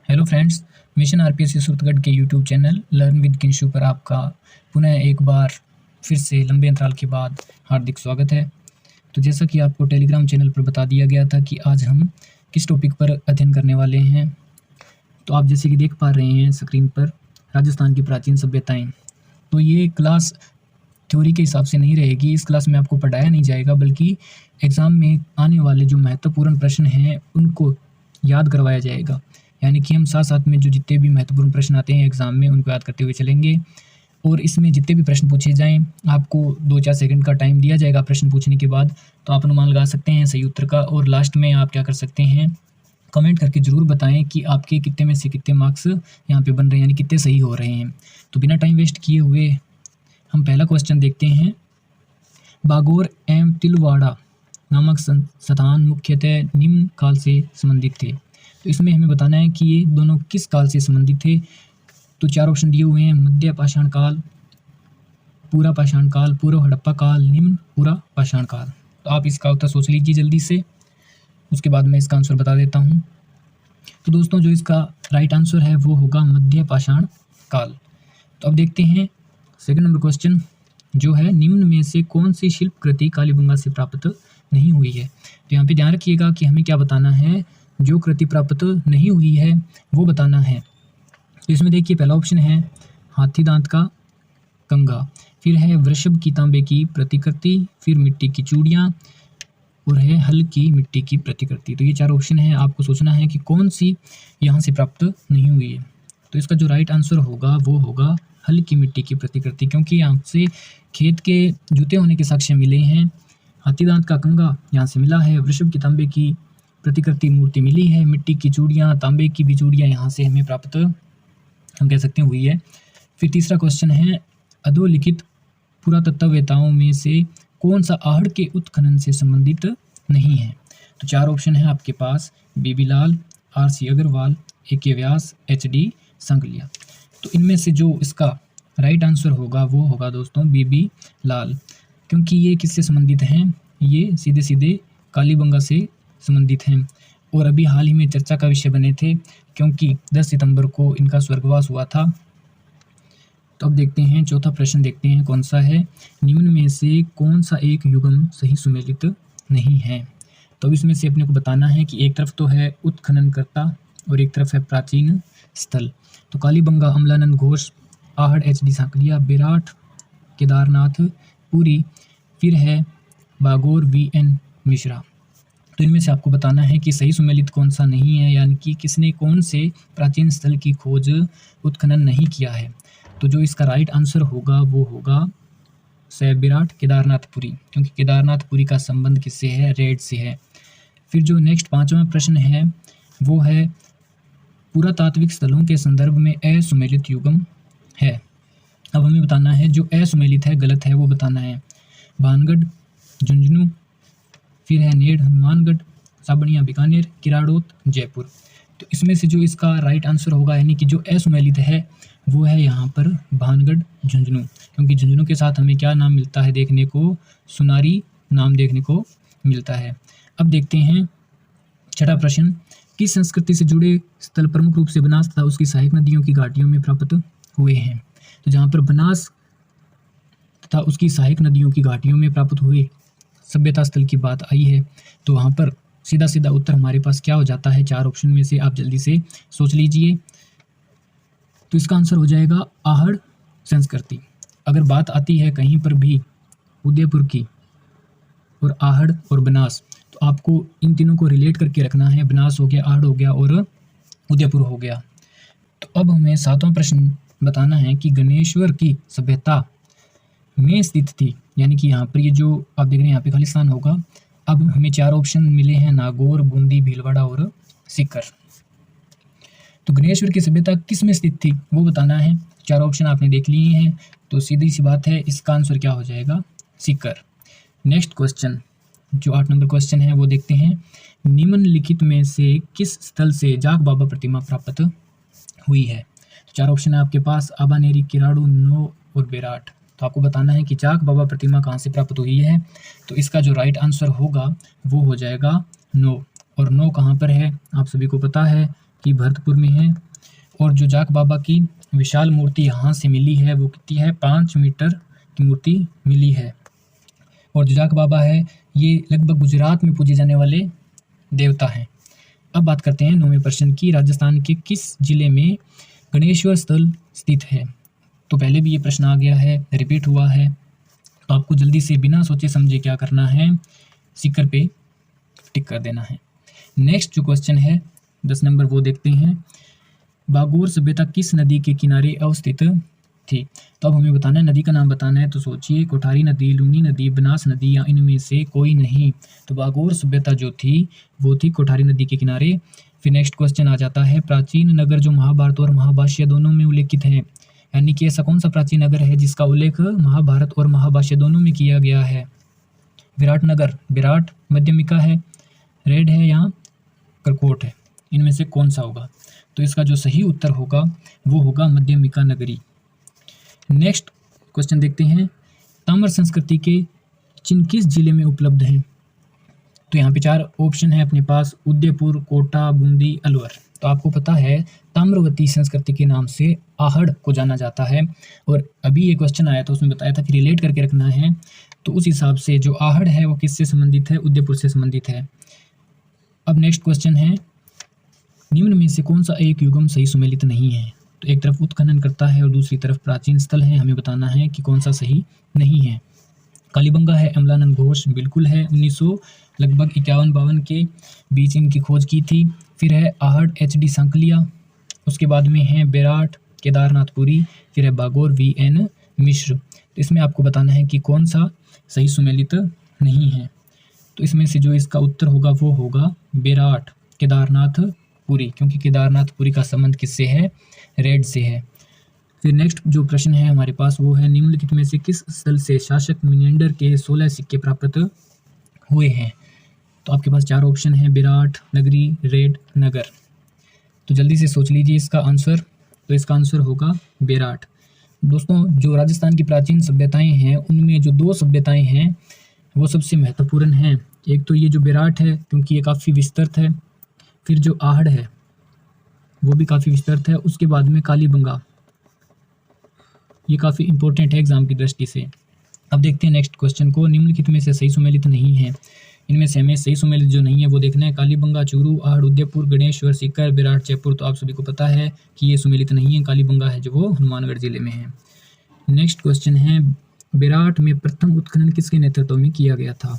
Hello friends, mission RPSC Suratgarh के YouTube channel learn with किंशु पर आपका पुनः एक बार फिर से लंबे अंतराल के बाद हार्दिक स्वागत है। तो जैसा कि आपको टेलीग्राम चैनल पर बता दिया गया था कि आज हम किस टॉपिक पर अध्ययन करने वाले हैं, तो आप जैसे कि देख पा रहे हैं स्क्रीन पर राजस्थान की प्राचीन सभ्यताएँ। तो ये क्लास थ्योरी के हिसाब से नहीं रहेगी, इस क्लास में आपको पढ़ाया नहीं जाएगा बल्कि एग्ज़ाम में आने वाले जो महत्वपूर्ण प्रश्न हैं उनको याद करवाया जाएगा। यानी कि हम साथ साथ में जो जितने भी महत्वपूर्ण प्रश्न आते हैं एग्ज़ाम में उनको याद करते हुए चलेंगे और इसमें जितने भी प्रश्न पूछे जाएँ आपको 2-4 सेकंड का टाइम दिया जाएगा प्रश्न पूछने के बाद, तो आप अनुमान लगा सकते हैं सही उत्तर का। और लास्ट में आप क्या कर सकते हैं, कमेंट करके ज़रूर बताएं कि आपके कितने में से कितने मार्क्स यहाँ पे बन रहे हैं, यानी कितने सही हो रहे हैं। तो बिना टाइम वेस्ट किए हुए हम पहला क्वेश्चन देखते हैं। बागोर एवं तिलवाड़ा नामक स्थान मुख्यतः निम्न काल से संबंधित थे। तो इसमें हमें बताना है कि ये दोनों किस काल से संबंधित थे। तो 4 ऑप्शन दिए हुए हैं, मध्य पाषाण काल, पूरा पाषाण काल, पूर्व हड़प्पा काल, निम्न पूरा पाषाण काल। तो आप इसका उत्तर सोच लीजिए जल्दी से, उसके बाद मैं इसका आंसर बता देता हूँ। तो दोस्तों जो इसका राइट आंसर है वो होगा मध्य पाषाण काल। तो अब देखते हैं सेकंड नंबर क्वेश्चन जो है, निम्न में से कौन सी शिल्प कृति कालीबंगा से प्राप्त नहीं हुई है। तो यहाँ पे ध्यान रखिएगा कि हमें क्या बताना है, जो कृति प्राप्त नहीं हुई है वो बताना है। तो इसमें देखिए पहला ऑप्शन है हाथी दांत का कंगा, फिर है वृषभ की तांबे की प्रतिकृति, फिर मिट्टी की चूड़ियाँ और है हल्की मिट्टी की प्रतिकृति। तो ये 4 ऑप्शन है, आपको सोचना है कि कौन सी यहाँ से प्राप्त नहीं हुई है। तो इसका जो राइट आंसर होगा वो होगा हल्की मिट्टी की प्रतिकृति, क्योंकि यहाँ से खेत के जूते होने के साक्ष्य मिले हैं। हाथी दांत का कंगा यहाँ से मिला है, वृषभ की तांबे की प्रतिकृति मूर्ति मिली है, मिट्टी की चूड़ियाँ, तांबे की भी चूड़ियाँ यहाँ से हमें प्राप्त हम कह सकते हैं हुई है। फिर तीसरा क्वेश्चन है, अधोलिखित पुरातत्ववेताओं में से कौन सा आहड़ के उत्खनन से संबंधित नहीं है। तो 4 ऑप्शन है आपके पास, बीबी लाल, आर.सी. अग्रवाल, ए.के. व्यास, एच.डी. संगलिया। तो इनमें से जो इसका राइट आंसर होगा वो होगा दोस्तों बीबी लाल, क्योंकि ये किससे संबंधित हैं, ये सीधे सीधे कालीबंगा से संबंधित हैं और अभी हाल ही में चर्चा का विषय बने थे क्योंकि 10 सितंबर को इनका स्वर्गवास हुआ था। तो अब देखते हैं चौथा प्रश्न, देखते हैं कौन सा है, निम्न में से कौन सा एक युगम सही सुमेलित नहीं है। तो इसमें से अपने को बताना है कि एक तरफ तो है उत्खननकर्ता और एक तरफ है प्राचीन स्थल। तो कालीबंगा अमलानंद घोष, आहड़ एच.डी. सांकलिया, बेराठ केदारनाथ पुरी, फिर है बागोर वी.एन. मिश्रा। तो इनमें से आपको बताना है कि सही सुमेलित कौन सा नहीं है, यानी कि किसने कौन से प्राचीन स्थल की खोज उत्खनन नहीं किया है। तो जो इसका राइट आंसर होगा वो होगा बेराठ केदारनाथपुरी, क्योंकि केदारनाथपुरी का संबंध किससे है, रेड से है। फिर जो नेक्स्ट 5वां प्रश्न है वो है, पुरातात्विक स्थलों के संदर्भ में असुमेलित युगम है। अब हमें बताना है जो असुमेलित है, गलत है, वो बताना है। भानगढ़, झुंझुनू, फिर है नेड़ हनुमानगढ़, साबड़िया बीकानेर, किराड़ोत जयपुर। तो इसमें से जो इसका राइट आंसर होगा, यानी कि जो असुमेलित है वो है यहाँ पर भानगढ़ झुंझुनू, क्योंकि झुंझुनू के साथ हमें क्या नाम मिलता है देखने को, सुनारी नाम देखने को मिलता है। अब देखते हैं छठा प्रश्न, किस संस्कृति से जुड़े स्थल प्रमुख रूप से बनास तथा उसकी सहायक नदियों की घाटियों में प्राप्त हुए हैं। तो जहाँ पर बनास तथा उसकी सहायक नदियों की घाटियों में प्राप्त हुए सभ्यता स्थल की बात आई है, तो वहाँ पर सीधा सीधा उत्तर हमारे पास क्या हो जाता है, 4 ऑप्शन में से आप जल्दी से सोच लीजिए। तो इसका आंसर हो जाएगा आहड़ संस्कृति। अगर बात आती है कहीं पर भी उदयपुर की और आहड़ और बनास, तो आपको इन तीनों को रिलेट करके रखना है, बनास हो गया, आहड़ हो गया और उदयपुर हो गया। तो अब हमें 7वां प्रश्न बताना है कि गणेश्वर की सभ्यता में स्थित थी, यानी कि यहाँ पर ये जो आप देख रहे हैं यहाँ पे खालिस्तान होगा। अब हमें 4 ऑप्शन मिले हैं, नागौर, बूंदी, भीलवाड़ा और सीकर। तो गणेश्वर की सभ्यता किस में स्थित थी वो बताना है। 4 ऑप्शन आपने देख लिए हैं, तो सीधी सी बात है इसका आंसर क्या हो जाएगा, सीकर। नेक्स्ट क्वेश्चन जो 8 नंबर क्वेश्चन है वो देखते हैं, निम्नलिखित में से किस स्थल से जाग बाबा प्रतिमा प्राप्त हुई है। तो 4 ऑप्शन है आपके पास, आबानेरी, किराड़ू, नो और बेराठ। तो आपको बताना है कि जाग बाबा प्रतिमा कहाँ से प्राप्त हुई है। तो इसका जो राइट आंसर होगा वो हो जाएगा नो, और नो कहाँ पर है, आप सभी को पता है कि भरतपुर में है। और जो जाक बाबा की विशाल मूर्ति यहाँ से मिली है वो कितनी है, 5 मीटर की मूर्ति मिली है। और जो जाक बाबा है ये लगभग गुजरात में पूजे जाने वाले देवता हैं। अब बात करते हैं 9वें प्रश्न की, राजस्थान के किस जिले में गणेश्वर स्थल स्थित है। तो पहले भी ये प्रश्न आ गया है, रिपीट हुआ है, तो आपको जल्दी से बिना सोचे समझे क्या करना है, सिक्कर पे टिक कर देना है। नेक्स्ट जो क्वेश्चन है 10 नंबर वो देखते हैं, बागोर सभ्यता किस नदी के किनारे अवस्थित थी। तो अब हमें बताना है, नदी का नाम बताना है। तो सोचिए, कोठारी नदी, लूनी नदी, बनास नदी या इनमें से कोई नहीं। तो बागोर सभ्यता जो थी वो थी कोठारी नदी के किनारे। फिर नेक्स्ट क्वेश्चन आ जाता है, प्राचीन नगर जो महाभारत और महाभाष्य दोनों में उल्लेखित है, यानी कि ऐसा कौन सा प्राचीन नगर है जिसका उल्लेख महाभारत और महाभाष्य दोनों में किया गया है। विराट नगर, विराट, मध्यमिका है, रेड है या करकोट है, इनमें से कौन सा होगा। तो इसका जो सही उत्तर होगा वो होगा मध्यमिका नगरी। नेक्स्ट क्वेश्चन देखते हैं, ताम्र संस्कृति के चिन्ह किस जिले में उपलब्ध हैं। तो यहाँ पे 4 ऑप्शन है अपने पास, उदयपुर, कोटा, बूंदी, अलवर। तो आपको पता है ताम्रवती संस्कृति के नाम से आहड़ को जाना जाता है। और अभी ये क्वेश्चन आया था उसमें बताया था कि रिलेट करके रखना है, तो उस हिसाब से जो आहड़ है वो किससे संबंधित है, उदयपुर से संबंधित है। अब नेक्स्ट क्वेश्चन है, निम्न में से कौन सा एक युगम सही सुमेलित नहीं है। तो एक तरफ उत्खनन करता है और दूसरी तरफ प्राचीन स्थल है, हमें बताना है कि कौन सा सही नहीं है। कालीबंगा है, अमलानंद घोष बिल्कुल है, 1900 लगभग 51-52 के बीच इनकी खोज की थी। फिर है आहड़, HD सांकलिया, उसके बाद में है बेराट, केदारनाथपुरी, फिर है बागोर, VN मिश्र। तो इसमें आपको बताना है कि कौन सा सही सुमेलित नहीं है। तो इसमें से जो इसका उत्तर होगा वो होगा बेराट, केदारनाथपुरी, क्योंकि केदारनाथपुरी का संबंध किससे है, रेड से है। फिर नेक्स्ट जो प्रश्न है हमारे पास वो है, निम्नलिखित में से किस स्थल से शासक मिनेंडर के 16 सिक्के प्राप्त हुए हैं। तो आपके पास 4 ऑप्शन है, विराट नगरी, रेड, नगर। तो जल्दी से सोच लीजिए इसका आंसर। तो इसका आंसर होगा बेराट। दोस्तों, जो राजस्थान की प्राचीन सभ्यताएं हैं उनमें जो 2 सभ्यताएं हैं वो सबसे महत्वपूर्ण हैं। एक तो ये जो बेराट है क्योंकि ये काफ़ी विस्तृत है, फिर जो आहड़ है वो भी काफ़ी विस्तृत है, उसके बाद में कालीबंगा, ये काफ़ी इंपॉर्टेंट है एग्जाम की दृष्टि से। अब देखते हैं नेक्स्ट क्वेश्चन को, निम्नलिखित में से सही सुमेलित नहीं है। इनमें से हमें सही सुमेलित जो नहीं है वो देखना है, कालीबंगा, चूरू, आहड़, उदयपुर, गणेश्वर, सीकर, बेराट, जयपुर। तो आप सभी को पता है कि ये सुमेलित नहीं है, कालीबंगा है जो वो हनुमानगढ़ जिले में है। नेक्स्ट क्वेश्चन है, बेराट में प्रथम उत्खनन किसके नेतृत्व में किया गया था।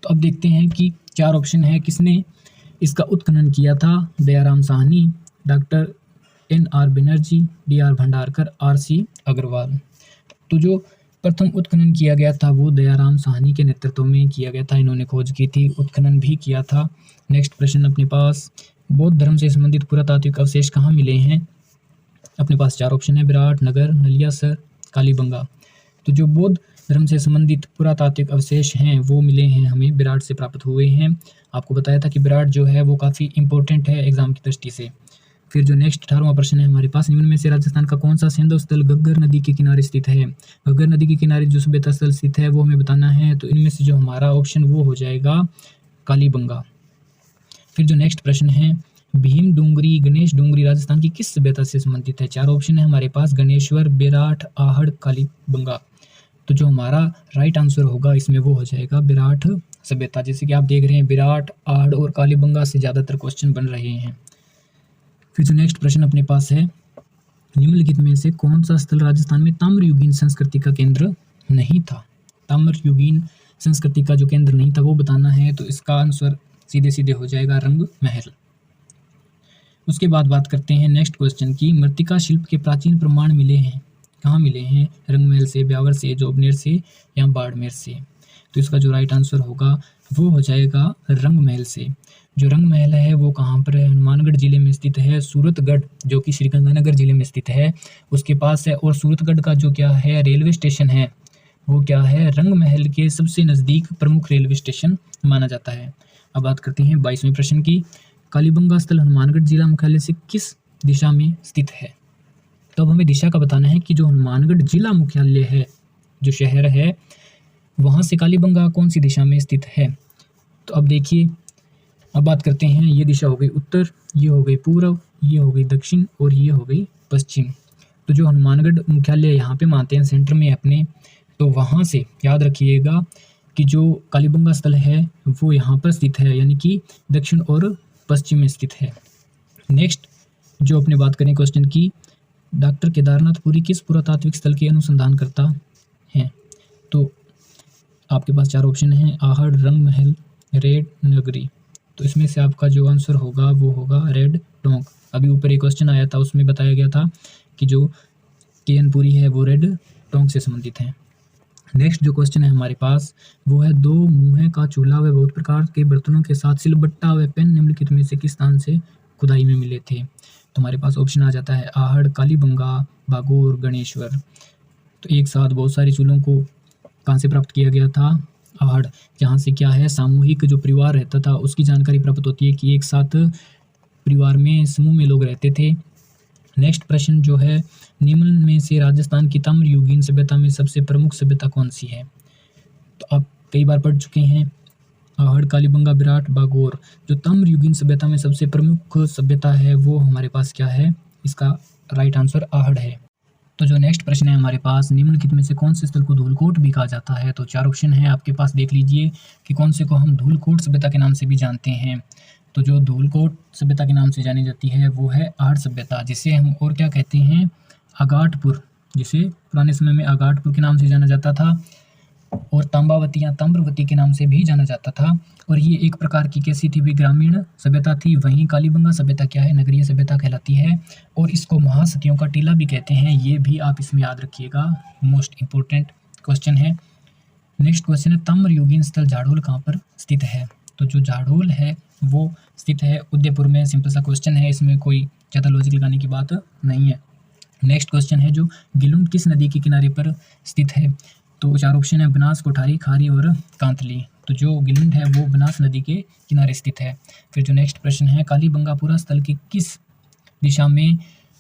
तो अब देखते हैं कि 4 ऑप्शन है, किसने इसका उत्खनन किया था, Dayaram Sahni, doctor NR Banerjee, DR Bhandarkar, RC Agarwal. तो जो प्रथम उत्खनन किया गया था वो दयाराम साहनी के नेतृत्व में किया गया था, इन्होंने खोज की थी, उत्खनन भी किया था। नेक्स्ट प्रश्न अपने पास, बौद्ध धर्म से संबंधित पुरातात्विक अवशेष कहाँ मिले हैं। अपने पास 4 ऑप्शन है, विराट नगर, नलियासर, कालीबंगा। तो जो बौद्ध धर्म से संबंधित पुरातात्विक अवशेष हैं वो मिले हैं हमें विराट से प्राप्त हुए हैं। आपको बताया था कि विराट जो है वो काफ़ी इंपॉर्टेंट है एग्जाम की दृष्टि से। फिर जो नेक्स्ट 18वां प्रश्न है हमारे पास, निम्न में से राजस्थान का कौन सा सैंधव स्थल घग्गर नदी के किनारे स्थित है। घग्गर नदी के किनारे जो सभ्यता स्थल स्थित है वो हमें बताना है। तो इनमें से जो हमारा ऑप्शन वो हो जाएगा कालीबंगा। फिर जो नेक्स्ट प्रश्न है, भीम डूंगरी, गणेश डूंगरी राजस्थान की किस सभ्यता से संबंधित है। 4 ऑप्शन है हमारे पास, गणेश्वर, बेराट, आहड़, कालीबंगा। तो जो हमारा राइट आंसर होगा इसमें वो हो जाएगा विराट सभ्यता। जैसे कि आप देख रहे हैं विराट, आहड़ और कालीबंगा से ज़्यादातर क्वेश्चन बन रहे हैं। फिर जो नेक्स्ट प्रश्न अपने पास है, निम्नलिखित में से कौन सा स्थल राजस्थान में ताम्रयुगीन संस्कृति का केंद्र नहीं था। ताम्रयुगीन संस्कृति का जो केंद्र नहीं था वो बताना है। तो इसका आंसर सीधे सीधे हो जाएगा रंग महल। उसके बाद बात करते हैं नेक्स्ट क्वेश्चन की, मृत्तिका शिल्प के प्राचीन प्रमाण मिले हैं, कहाँ मिले हैं। रंगमहल से, ब्यावर से, जोबनेर से या बाड़मेर से। तो इसका जो राइट आंसर होगा वो हो जाएगा रंगमहल से। जो रंगमहल है वो कहाँ पर है, हनुमानगढ़ जिले में स्थित है। सूरतगढ़ जो कि श्रीगंगानगर जिले में स्थित है उसके पास है। और सूरतगढ़ का जो क्या है रेलवे स्टेशन है वो क्या है, रंगमहल के सबसे नज़दीक प्रमुख रेलवे स्टेशन माना जाता है। अब बात करते हैं 22वें प्रश्न की, कालीबंगा स्थल हनुमानगढ़ जिला मुख्यालय से किस दिशा में स्थित है। तो अब हमें दिशा का बताना है कि जो हनुमानगढ़ जिला मुख्यालय है, जो शहर है, वहाँ से कालीबंगा कौन सी दिशा में स्थित है। तो अब देखिए अब बात करते हैं, ये दिशा हो गई उत्तर, ये हो गई पूर्व, ये हो गई दक्षिण और ये हो गई पश्चिम। तो जो हनुमानगढ़ मुख्यालय यहाँ पे मानते हैं सेंटर में अपने, तो वहाँ से याद रखिएगा कि जो कालीबंगा स्थल है वो यहाँ पर स्थित है, यानी कि दक्षिण और पश्चिम में स्थित है। नेक्स्ट जो अपने बात करें क्वेश्चन की, डॉक्टर केदारनाथ पुरी किस पुरातात्विक स्थल के अनुसंधान करता है? तो आपके पास 4 ऑप्शन हैं, आहड़, रंग महल, रेड, नगरी। तो इसमें से आपका जो आंसर होगा वो होगा रेड टोंक। अभी ऊपर एक क्वेश्चन आया था, उसमें बताया गया था कि जो केएन पुरी है वो रेड टोंक से संबंधित है। नेक्स्ट जो क्वेश्चन है हमारे पास वो है, 2 मुँहे का चूल्हा व बहुत प्रकार के बर्तनों के साथ सिलबट्टा व पेन निम्नलिखित में से किस स्थान से खुदाई में मिले थे? तो हमारे पास ऑप्शन आ जाता है आहड़, कालीबंगा, बागोर, गणेश्वर। तो एक साथ बहुत सारे चूल्हों को कहाँ से प्राप्त किया गया था? आहड़, जहाँ से क्या है सामूहिक जो परिवार रहता था उसकी जानकारी प्राप्त होती है कि एक साथ परिवार में समूह में लोग रहते थे। नेक्स्ट प्रश्न जो है, निम्न में से राजस्थान की ताम्रयुगीन सभ्यता में सबसे प्रमुख सभ्यता कौन सी है? तो आप कई बार पढ़ चुके हैं, आहड़, कालीबंगा, विराट, बागोर। जो ताम्रयुगीन सभ्यता में सबसे प्रमुख सभ्यता है वो हमारे पास क्या है? इसका राइट आंसर आहड़ है। तो जो नेक्स्ट प्रश्न है हमारे पास, निम्नलिखित में से कौन से स्थल को धूलकोट भी कहा जाता है? तो 4 ऑप्शन है आपके पास, देख लीजिए कि कौन से को हम धूलकोट सभ्यता के नाम से भी जानते हैं। तो जो धूलकोट सभ्यता के नाम से जानी जाती है वो है आहड़ सभ्यता, जिसे हम और क्या कहते हैं? आगाटपुर, जिसे पुराने समय में आगाटपुर के नाम से जाना जाता था, और तांबावती या ताम्रवती के नाम से भी जाना जाता था। और ये एक प्रकार की कैसी थी भी? ग्रामीण सभ्यता थी। वहीं कालीबंगा सभ्यता क्या है? नगरीय सभ्यता कहलाती है, और इसको महासतियों का टीला भी कहते हैं। ये भी आप इसमें याद रखिएगा, मोस्ट इंपॉर्टेंट क्वेश्चन है। नेक्स्ट क्वेश्चन है, ताम्रयुगीन स्थल झाड़ोल कहाँ पर स्थित है? तो जो झाड़ोल है वो स्थित है उदयपुर में। सिंपल सा क्वेश्चन है, इसमें कोई ज़्यादा लॉजिक लगाने की बात नहीं है। नेक्स्ट क्वेश्चन है, जो गिलुंड किस नदी के किनारे पर स्थित है? तो 4 ऑप्शन है, बनास, कोठारी, खारी और कांतली। तो जो गिलुंड है वो बनास नदी के किनारे स्थित है। फिर जो नेक्स्ट प्रश्न है, कालीबंगा पुरा स्थल की किस दिशा में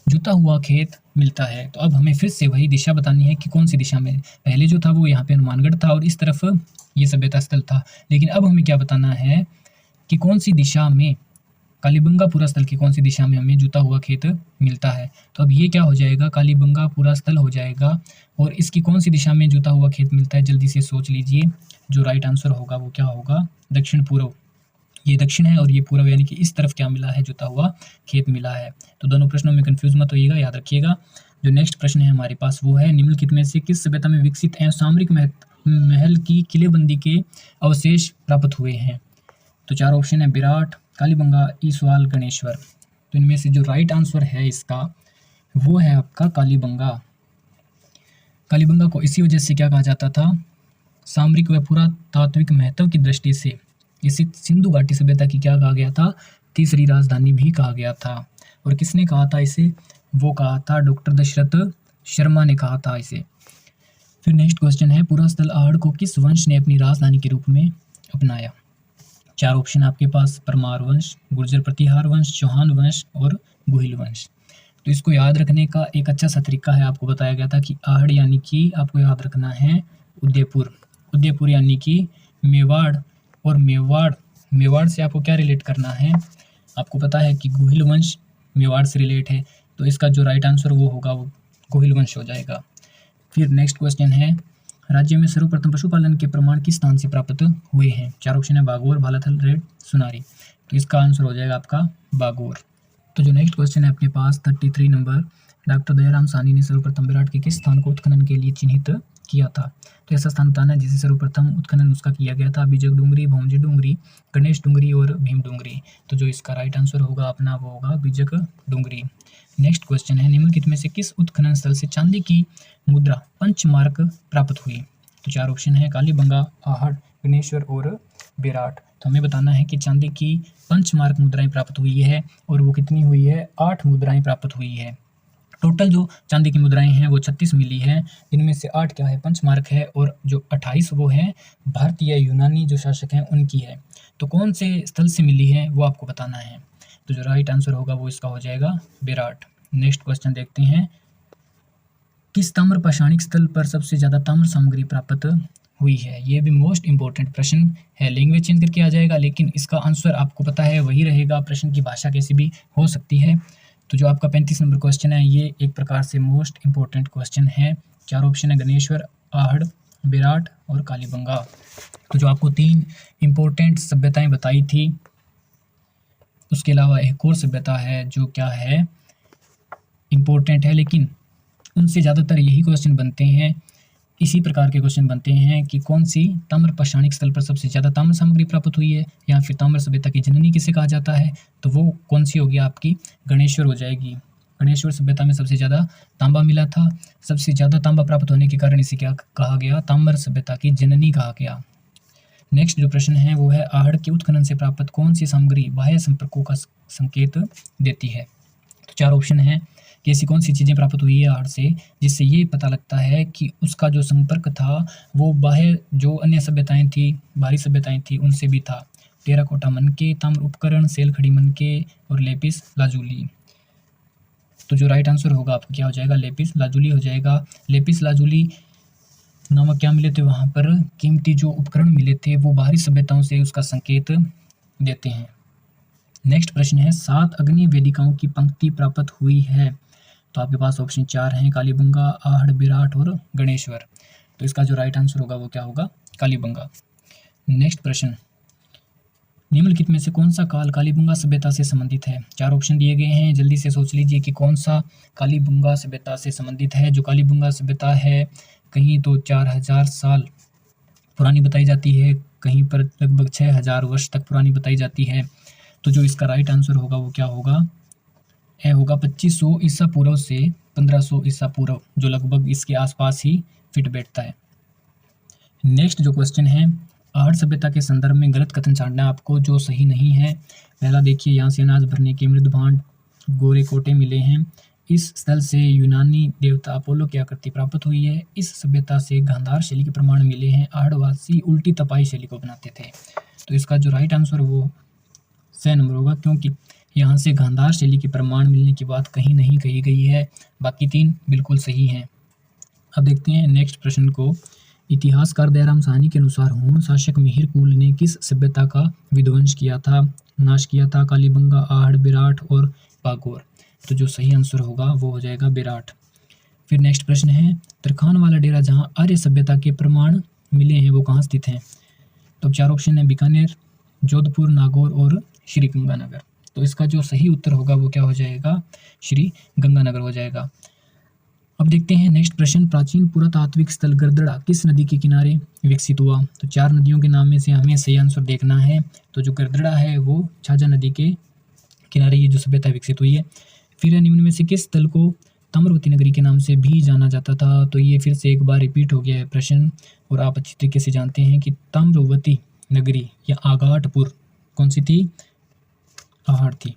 जुता हुआ खेत मिलता है? तो अब हमें फिर से वही दिशा बतानी है कि कौन सी दिशा में। पहले जो था वो यहाँ पे हनुमानगढ़ था और इस तरफ ये सभ्यता स्थल था, लेकिन अब हमें क्या बताना है कि कौन सी दिशा में, कालीबंगा पुरा स्थल की कौन सी दिशा में हमें जुता हुआ खेत मिलता है। तो अब ये क्या हो जाएगा? कालीबंगा पुरा स्थल हो जाएगा, और इसकी कौन सी दिशा में जुता हुआ खेत मिलता है? जल्दी से सोच लीजिए। जो राइट आंसर होगा वो क्या होगा? दक्षिण पूर्व। ये दक्षिण है और ये पूर्व, यानी कि इस तरफ क्या मिला है? जुता हुआ खेत मिला है। तो दोनों प्रश्नों में कंफ्यूज मत होइएगा, याद रखिएगा। जो नेक्स्ट प्रश्न है हमारे पास वो है, निम्नलिखित में से किस सभ्यता में विकसित एवं सामरिक महल की किलेबंदी के अवशेष प्राप्त हुए हैं? तो 4 ऑप्शन है, विराट, कालीबंगा, ईसवाल, गणेश्वर। तो इनमें से जो राइट आंसर है इसका वो है आपका कालीबंगा। कालीबंगा को इसी वजह से क्या कहा जाता था? सामरिक व पुरातात्विक महत्व की दृष्टि से इसे सिंधु घाटी सभ्यता की क्या कहा गया था? तीसरी राजधानी भी कहा गया था। और किसने कहा था इसे? वो कहा था डॉक्टर दशरथ शर्मा ने कहा था इसे। फिर नेक्स्ट क्वेश्चन है, पुरा स्थल आहड़ को किस वंश ने अपनी राजधानी के रूप में अपनाया? 4 ऑप्शन आपके पास, परमार वंश, गुर्जर प्रतिहार वंश, चौहान वंश और गुहिल वंश। तो इसको याद रखने का एक अच्छा सा तरीका है, आपको बताया गया था कि आहड़ यानी कि आपको याद रखना है उदयपुर, उदयपुर यानी कि मेवाड़, और मेवाड़ से आपको क्या रिलेट करना है? आपको पता है कि गुहिल वंश मेवाड़ से रिलेट है, तो इसका जो राइट आंसर वो होगा वो गुहिल वंश हो जाएगा। फिर नेक्स्ट क्वेश्चन है, राज्य में सर्वप्रथम पशुपालन के प्रमाण किस स्थान से प्राप्त हुए हैं? 4 ऑप्शन है, बागोर, भालाथल, रेड, सुनारी। तो इसका आंसर हो जाएगा आपका बागोर। तो जो नेक्स्ट क्वेश्चन है अपने पास 33 नंबर, डॉक्टर दयाराम साहनी ने सर्वप्रथम विराट के किस स्थान को उत्खनन के लिए चिन्हित किया था? तो ऐसा स्थान बताना है जिसे सर्वप्रथम उत्खनन उसका किया गया था। बीजक डूंगरी, भौमजी डूंगरी, गणेश डूंगरी और भीम डूंगरी। तो जो इसका राइट आंसर होगा अपना वो होगा बीजक डूंगरी। नेक्स्ट क्वेश्चन है, निम्नलिखित में से किस उत्खनन स्थल से चांदी की मुद्रा पंचमार्क प्राप्त हुई? तो 4 ऑप्शन है, कालीबंगा, आहड़, गणेश्वर और विराट। तो हमें बताना है कि चांदी की पंचमार्क मुद्राएं प्राप्त हुई है, और वो कितनी हुई है? 8 मुद्राएं प्राप्त हुई है। टोटल जो चांदी की मुद्राएं हैं वो 36 मिली हैं, इनमें से 8 क्या है? पंचमार्क है, और जो 28 वो है भारतीय यूनानी जो शासक हैं उनकी है। तो कौन से स्थल से मिली है वो आपको बताना है। तो जो राइट आंसर होगा वो इसका हो जाएगा विराट। नेक्स्ट क्वेश्चन देखते हैं, किस ताम्र पाषाणिक स्थल पर सबसे ज़्यादा ताम्र सामग्री प्राप्त हुई है। ये भी मोस्ट इंपॉर्टेंट प्रश्न है। लैंग्वेज चेंज करके आ जाएगा, लेकिन इसका आंसर आपको पता है वही रहेगा। प्रश्न की भाषा कैसी भी हो सकती है। तो जो आपका 35 नंबर क्वेश्चन है, ये एक प्रकार से मोस्ट इंपॉर्टेंट क्वेश्चन है। 4 ऑप्शन है, गणेश्वर, आहड़, विराट और कालीबंगा। तो जो आपको 3 इंपॉर्टेंट सभ्यताएं बताई थी, उसके अलावा एक और सभ्यता है जो क्या है, इम्पोर्टेंट है, लेकिन उनसे ज़्यादातर यही क्वेश्चन बनते हैं, इसी प्रकार के क्वेश्चन बनते हैं कि कौन सी ताम्र पाषाणिक स्थल पर सबसे ज़्यादा ताम्र सामग्री प्राप्त हुई है, या फिर ताम्र सभ्यता की जननी किसे कहा जाता है। तो वो कौन सी होगी, आपकी गणेश्वर हो जाएगी। गणेश्वर सभ्यता में सबसे ज़्यादा तांबा मिला था। सबसे ज़्यादा तांबा प्राप्त होने के कारण इसे क्या कहा गया, ताम्र सभ्यता की जननी कहा गया। नेक्स्ट जो प्रश्न है वो है, आहड़ के उत्खनन से प्राप्त कौन सी सामग्री बाह्य संपर्कों का संकेत देती है। तो 4 ऑप्शन है कि ऐसी कौन सी चीज़ें प्राप्त हुई है आहड़ से, जिससे ये पता लगता है कि उसका जो संपर्क था वो बाह्य जो अन्य सभ्यताएं थी, बाहरी सभ्यताएं थी, उनसे भी था। टेराकोटा मनके, ताम्र उपकरण, सेलखड़ी मनके और लेपिस लाजुली। तो जो राइट आंसर होगा आपका क्या हो जाएगा, लेपिस लाजुली हो जाएगा। लेपिस लाजुली नामक क्या मिले थे वहाँ पर, कीमती जो उपकरण मिले थे वो बाहरी सभ्यताओं से उसका संकेत देते हैं। नेक्स्ट प्रश्न है, 7 अग्नि वेदिकाओं की पंक्ति प्राप्त हुई है। तो आपके पास ऑप्शन 4 हैं, कालीबंगा, आहड़, विराट और गणेश्वर। तो इसका जो राइट आंसर होगा वो क्या होगा, कालीबंगा। नेक्स्ट प्रश्न, निम्नलिखित में से कौन सा काल कालीबंगा सभ्यता से संबंधित है। 4 ऑप्शन दिए गए हैं, जल्दी से सोच लीजिए कि कौन सा कालीबंगा सभ्यता से संबंधित है। जो कालीबंगा सभ्यता है कहीं तो 4000 साल पुरानी बताई जाती है, कहीं पर लगभग 6000 वर्ष तक पुरानी बताई जाती है। तो जो इसका राइट आंसर होगा वो क्या होगा, ए होगा 2500 ईसा पूर्व से 1500 ईसा पूर्व, जो लगभग इसके आसपास ही फिट बैठता है। नेक्स्ट जो क्वेश्चन है, आहड़ सभ्यता के संदर्भ में गलत कथन छांटना है आपको जो सही नहीं है। पहला देखिए, यहाँ से अनाज भरने के मृद भांड गोरे कोटे मिले हैं। इस स्थल से यूनानी देवता अपोलो की आकृति प्राप्त हुई है। इस सभ्यता से गांधार शैली के प्रमाण मिले हैं। आहड़वासी उल्टी तपाई शैली को बनाते थे। तो इसका जो राइट आंसर वो सही नंबर होगा, क्योंकि यहाँ से गांधार शैली के प्रमाण मिलने की बात कहीं नहीं कही गई है। बाकी 3 बिल्कुल सही हैं। अब देखते हैं नेक्स्ट प्रश्न को। इतिहासकार दयाराम साहनी के अनुसार हूण शासक मिहिर कुल ने किस सभ्यता का विध्वंस किया था, नाश किया था। कालीबंगा, आहड़, विराट और बागोर। तो जो सही आंसर होगा वो हो जाएगा विराट। फिर नेक्स्ट प्रश्न है, तरखान वाला डेरा जहाँ आर्य सभ्यता के प्रमाण मिले हैं वो कहाँ स्थित है। तो 4 ऑप्शन है, बीकानेर, जोधपुर, नागौर और श्री गंगानगर। तो इसका जो सही उत्तर होगा वो क्या हो जाएगा, श्री गंगानगर हो जाएगा। अब देखते हैं नेक्स्ट प्रश्न, प्राचीन पुरातात्विक स्थल गरदड़ा किस नदी के किनारे विकसित हुआ। तो 4 नदियों के नाम में से हमें सही आंसर देखना है। तो जो गरदड़ा है वो झाझा नदी के किनारे ये जो सभ्यता विकसित हुई है। फिर निम्न में से किस स्थल को ताम्रवती नगरी के नाम से भी जाना जाता था। तो ये फिर से एक बार रिपीट हो गया है प्रश्न, और आप अच्छी तरीके से जानते हैं कि ताम्रवती नगरी या आगाटपुर कौन सी थी, आहड़ थी।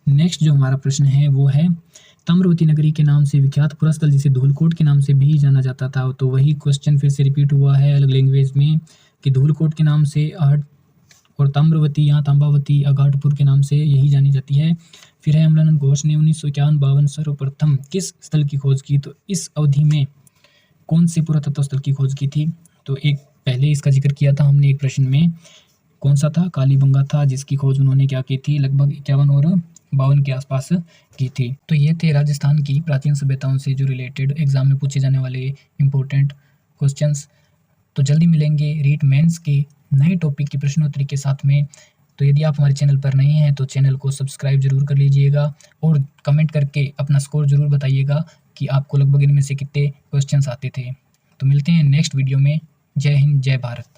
नेक्स्ट जो हमारा प्रश्न है वो है, ताम्रवती नगरी के नाम से विख्यात पुरास्थल जिसे धूलकोट के नाम से भी जाना जाता था। तो वही क्वेश्चन फिर से रिपीट हुआ है अलग लैंग्वेज में कि धूलकोट के नाम से आहड़ और ताम्रवती यहाँ तांबावती आगाटपुर के नाम से यही जानी जाती है। फिर है, अमलानंद घोष ने 1951-52 सर्वप्रथम किस स्थल की खोज की। तो इस अवधि में कौन से पुरातत्व स्थल की खोज की थी। तो एक पहले इसका जिक्र किया था हमने एक प्रश्न में, कौन सा था, कालीबंगा था, जिसकी खोज उन्होंने क्या की थी, लगभग 51 और 52 के आसपास की थी। तो ये थे राजस्थान की प्राचीन सभ्यताओं से जो रिलेटेड एग्जाम में पूछे जाने वाले इंपॉर्टेंट क्वेश्चंस। तो जल्दी मिलेंगे रीट मेंस के नए टॉपिक की प्रश्नोत्तरी के साथ में। तो यदि आप हमारे चैनल पर नए हैं तो चैनल को सब्सक्राइब जरूर कर लीजिएगा और कमेंट करके अपना स्कोर जरूर बताइएगा कि आपको लगभग इनमें से कितने क्वेश्चंस आते थे। तो मिलते हैं नेक्स्ट वीडियो में। जय हिंद, जय भारत।